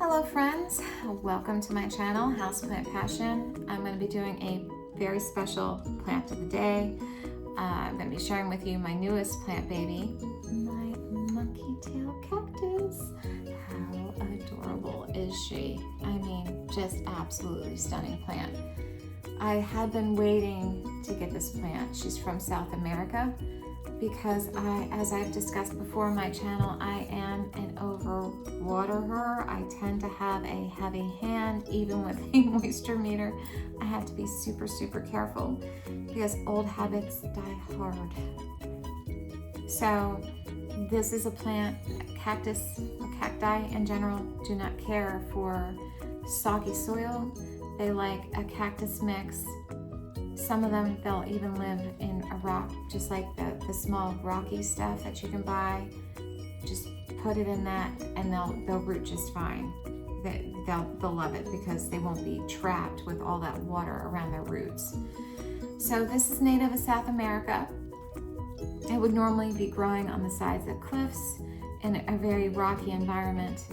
Hello friends, welcome to my channel, Houseplant Passion. I'm going to be doing a very special plant of the day. I'm going to be sharing with you my newest plant baby, my Monkey Tail Cactus. How adorable is she? I mean, just absolutely stunning plant. I had been waiting to get this plant. She's from South America because as I've discussed before on my channel, I am an overwaterer. I tend to have a heavy hand, even with a moisture meter. I have to be super, super careful because old habits die hard. So this is a plant, cactus, or cacti in general, do not care for soggy soil. They like a cactus mix. Some of them, they'll even live in a rock, just like the small rocky stuff that you can buy. Just put it in that and they'll root just fine. They'll love it because they won't be trapped with all that water around their roots. So this is native of South America. It would normally be growing on the sides of cliffs in a very rocky environment.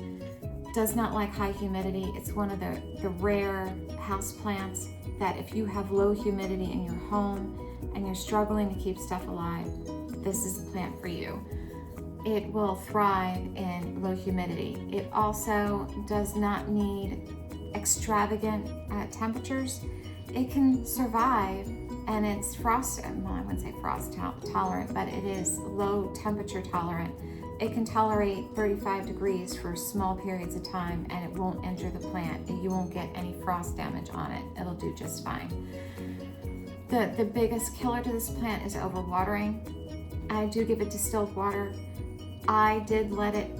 Does not like high humidity. It's one of the rare house plants that if you have low humidity in your home and you're struggling to keep stuff alive, this is the plant for you. It will thrive in low humidity. It also does not need extravagant temperatures. It can survive, and it's frost, well, I wouldn't say frost tolerant, but it is low temperature tolerant. It can tolerate 35 degrees for small periods of time and it won't injure the plant. You won't get any frost damage on it. It'll do just fine. The biggest killer to this plant is overwatering. I do give it distilled water. I did let it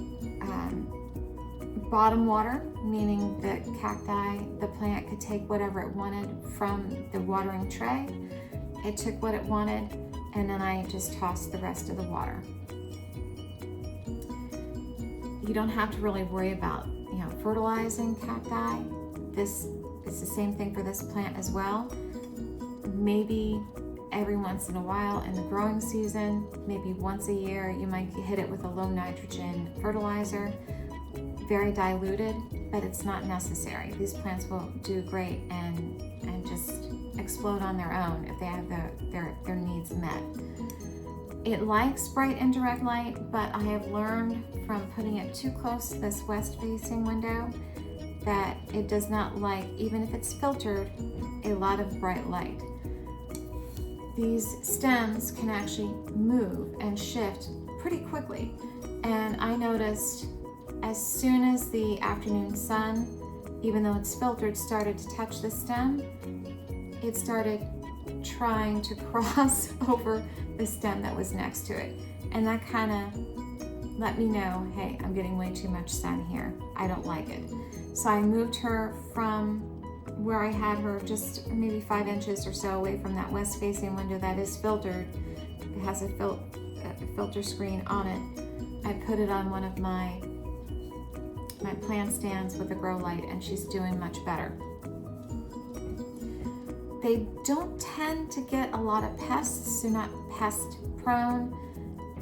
bottom water, meaning the cacti, the plant could take whatever it wanted from the watering tray. It took what it wanted and then I just tossed the rest of the water. You don't have to really worry about, fertilizing cacti. This is the same thing for this plant as well. Maybe every once in a while in the growing season, maybe once a year, you might hit it with a low nitrogen fertilizer, very diluted, but it's not necessary. These plants will do great and just explode on their own if they have their needs met. It likes bright indirect light, but I have learned from putting it too close to this west-facing window that it does not like, even if it's filtered, a lot of bright light. These stems can actually move and shift pretty quickly. And I noticed as soon as the afternoon sun, even though it's filtered, started to touch the stem, it started trying to cross over the stem that was next to it. And that kind of let me know, hey, I'm getting way too much sun here. I don't like it. So I moved her from where I had her just maybe 5 inches or so away from that west facing window that is filtered. It has a filter screen on it. I put it on one of my plant stands with a grow light and she's doing much better. They don't tend to get a lot of pests. They're not pest prone.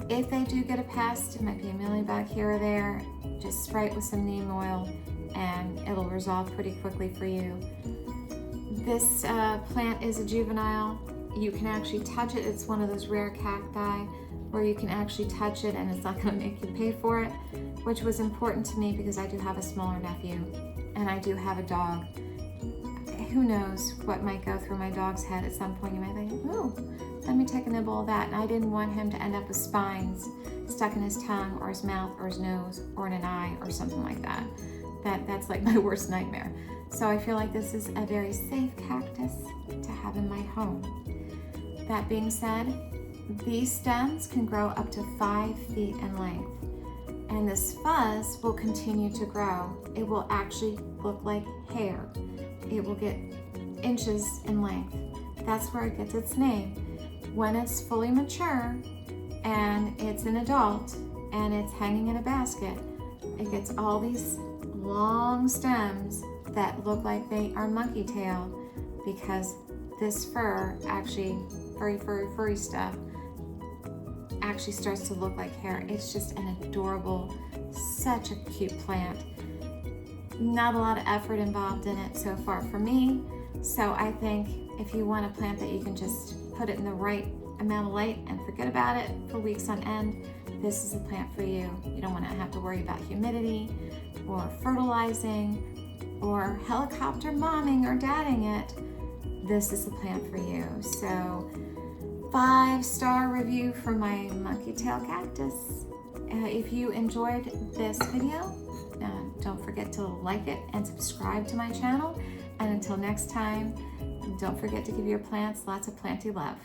If they do get a pest, it might be a mealybug here or there, just spray it with some neem oil and it'll resolve pretty quickly for you. This plant is a juvenile. You can actually touch it. It's one of those rare cacti where you can actually touch it and it's not going to make you pay for it, which was important to me because I do have a smaller nephew and I do have a dog. Who knows what might go through my dog's head at some point. You might think, oh, let me take a nibble of that. And I didn't want him to end up with spines stuck in his tongue or his mouth or his nose or in an eye or something like that. That's like my worst nightmare. So I feel like this is a very safe cactus to have in my home. That being said, these stems can grow up to 5 feet in length. And this fuzz will continue to grow. It will actually look like hair. It will get inches in length. That's where it gets its name. When it's fully mature and it's an adult and it's hanging in a basket, it gets all these long stems that look like they are monkey tail because this fur, actually furry stuff, actually starts to look like hair. It's just an adorable, such a cute plant. not a lot of effort involved in it so far for me. So I think if you want a plant that you can just put it in the right amount of light and forget about it for weeks on end, this is a plant for you. You don't want to have to worry about humidity or fertilizing or helicopter momming or dadding it. This is the plant for you. So 5-star review for my Monkey Tail Cactus. If you enjoyed this video, don't forget to like it and subscribe to my channel. And until next time, don't forget to give your plants lots of planty love.